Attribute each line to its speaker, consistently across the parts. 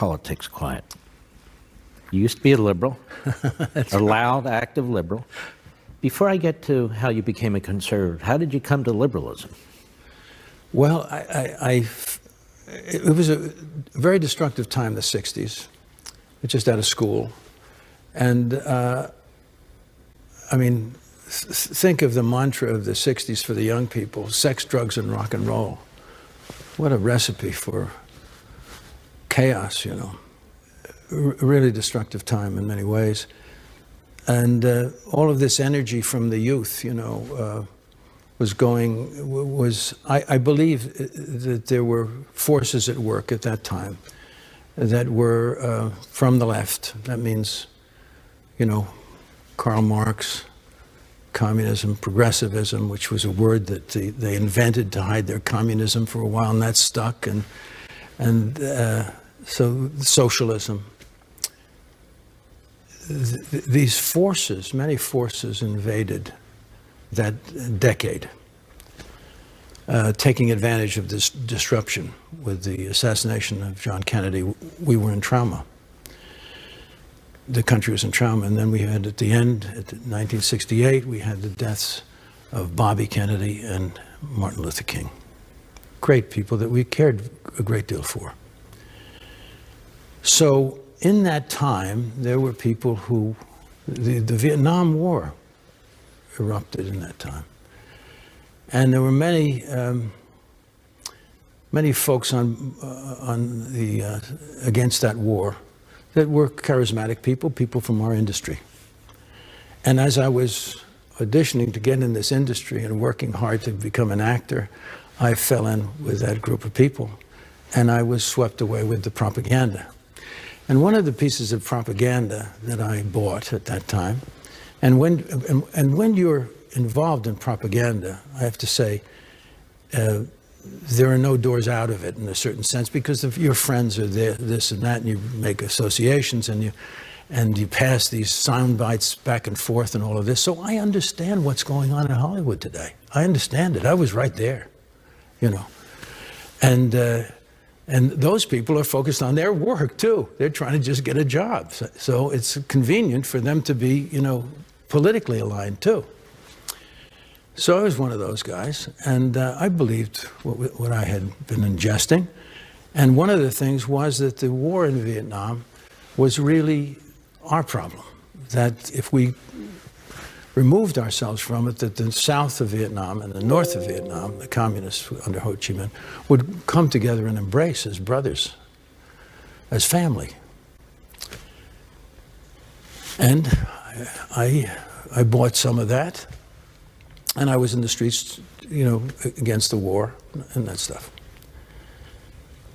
Speaker 1: politics quiet. You used to be a liberal, a loud, active liberal. Before I get to how you became a conservative, how did you come to liberalism?
Speaker 2: Well, it was a very destructive time, the 60s, just out of school. And, I mean, think of the mantra of the 60s for the young people: sex, drugs, and rock and roll. What a recipe for chaos, you know. Really destructive time in many ways. And all of this energy from the youth, you know, I believe that there were forces at work at that time that were from the left. That means, you know, Karl Marx, communism, progressivism, which was a word that they invented to hide their communism for a while, and that stuck, and so socialism. These forces, many forces, invaded that decade, taking advantage of this disruption with the assassination of John Kennedy. We were in trauma. The country was in trauma. And then we had, at the end, at 1968, we had the deaths of Bobby Kennedy and Martin Luther King. Great people that we cared a great deal for. So in that time, there were people who, the Vietnam War erupted in that time. And there were many folks against that war that were charismatic people from our industry. And as I was auditioning to get in this industry and working hard to become an actor, I fell in with that group of people, and I was swept away with the propaganda. And one of the pieces of propaganda that I bought at that time, and when you're involved in propaganda, I have to say, there are no doors out of it in a certain sense, because if your friends are there, this and that, and you make associations, and you pass these sound bites back and forth and all of this. So I understand what's going on in Hollywood today. I understand it. I was right there, you know. And those people are focused on their work too. They're trying to just get a job. So it's convenient for them to be, you know, politically aligned too. So I was one of those guys, and I believed what I had been ingesting. And one of the things was that the war in Vietnam was really our problem. That if we removed ourselves from it, that the south of Vietnam and the north of Vietnam, the communists under Ho Chi Minh, would come together and embrace as brothers, as family. And I bought some of that, and I was in the streets, you know, against the war and that stuff.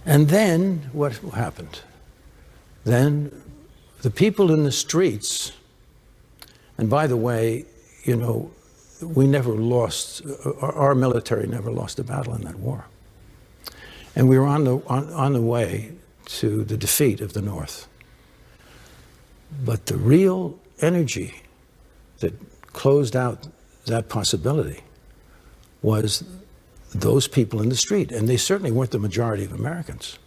Speaker 2: And then what happened? Then the people in the streets, and by the way, you know, we never lost, our military never lost a battle in that war. And we were on the way to the defeat of the North. But the real energy that closed out that possibility was those people in the street. And they certainly weren't the majority of Americans,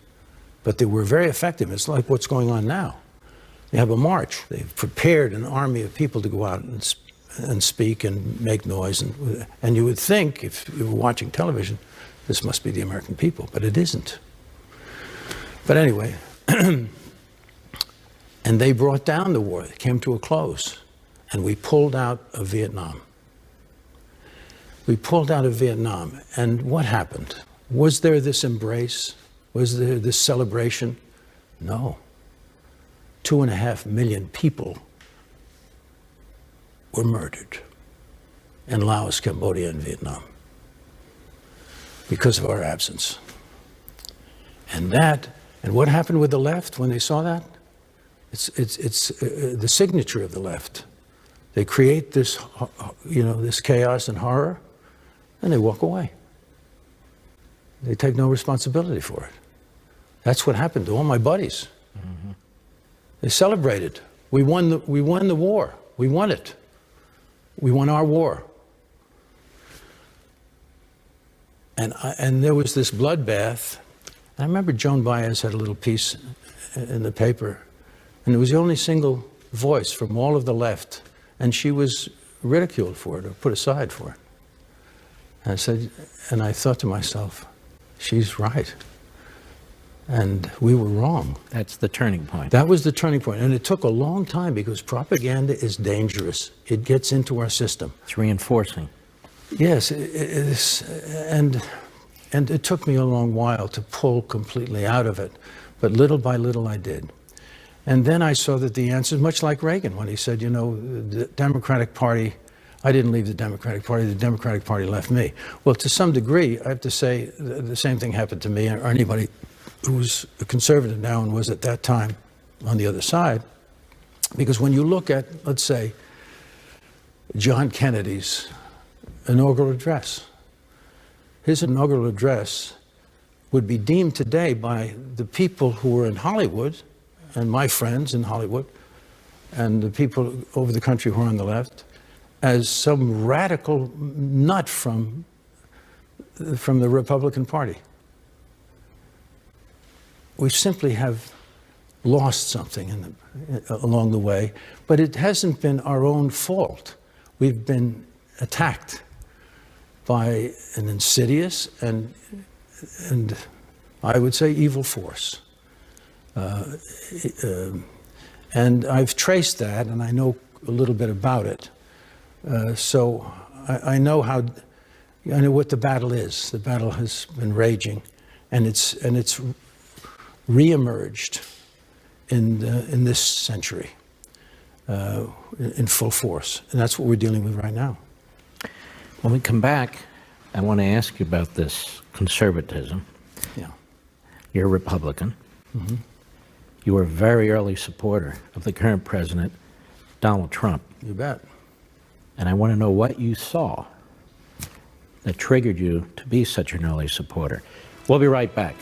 Speaker 2: but they were very effective. It's like what's going on now. They have a march. They've prepared an army of people to go out and speak and make noise. And you would think, if you were watching television, this must be the American people, but it isn't. But anyway, and they brought down the war. It came to a close, and we pulled out of Vietnam. We pulled out of Vietnam, and what happened? Was there this embrace? Was there this celebration? No. 2.5 million people were murdered in Laos, Cambodia, and Vietnam because of our absence. And what happened with the left when they saw that? It's the signature of the left. They create this, you know, this chaos and horror, and they walk away. They take no responsibility for it. That's what happened to all my buddies. Mm-hmm. They celebrated. We won the war. We won it. We won our war. And there was this bloodbath. I remember Joan Baez had a little piece in the paper, and it was the only single voice from all of the left, and she was ridiculed for it or put aside for it. And I thought to myself, she's right. And we were wrong.
Speaker 1: That's the turning point.
Speaker 2: That was the turning point. And it took a long time because propaganda is dangerous. It gets into our system.
Speaker 1: It's reinforcing.
Speaker 2: Yes, it is. And it took me a long while to pull completely out of it. But little by little I did. And then I saw that the answer, much like Reagan, when he said, you know, the Democratic Party, I didn't leave the Democratic Party left me. Well, to some degree, I have to say the same thing happened to me or anybody who's a conservative now and was at that time on the other side. Because when you look at, let's say, John Kennedy's inaugural address, his inaugural address would be deemed today by the people who were in Hollywood, and my friends in Hollywood, and the people over the country who are on the left, as some radical nut from the Republican Party. We simply have lost something along the way, but it hasn't been our own fault. We've been attacked by an insidious and I would say evil force. And I've traced that, and I know a little bit about it. So I know what the battle is. The battle has been raging, and it's reemerged in this century in full force, and that's what we're dealing with right now.
Speaker 1: When we come back, I want to ask you about this conservatism.
Speaker 2: Yeah.
Speaker 1: You're a Republican.
Speaker 2: Mm-hmm.
Speaker 1: You were a very early supporter of the current president, Donald Trump.
Speaker 2: You bet.
Speaker 1: And I want to know what you saw that triggered you to be such an early supporter. We'll be right back.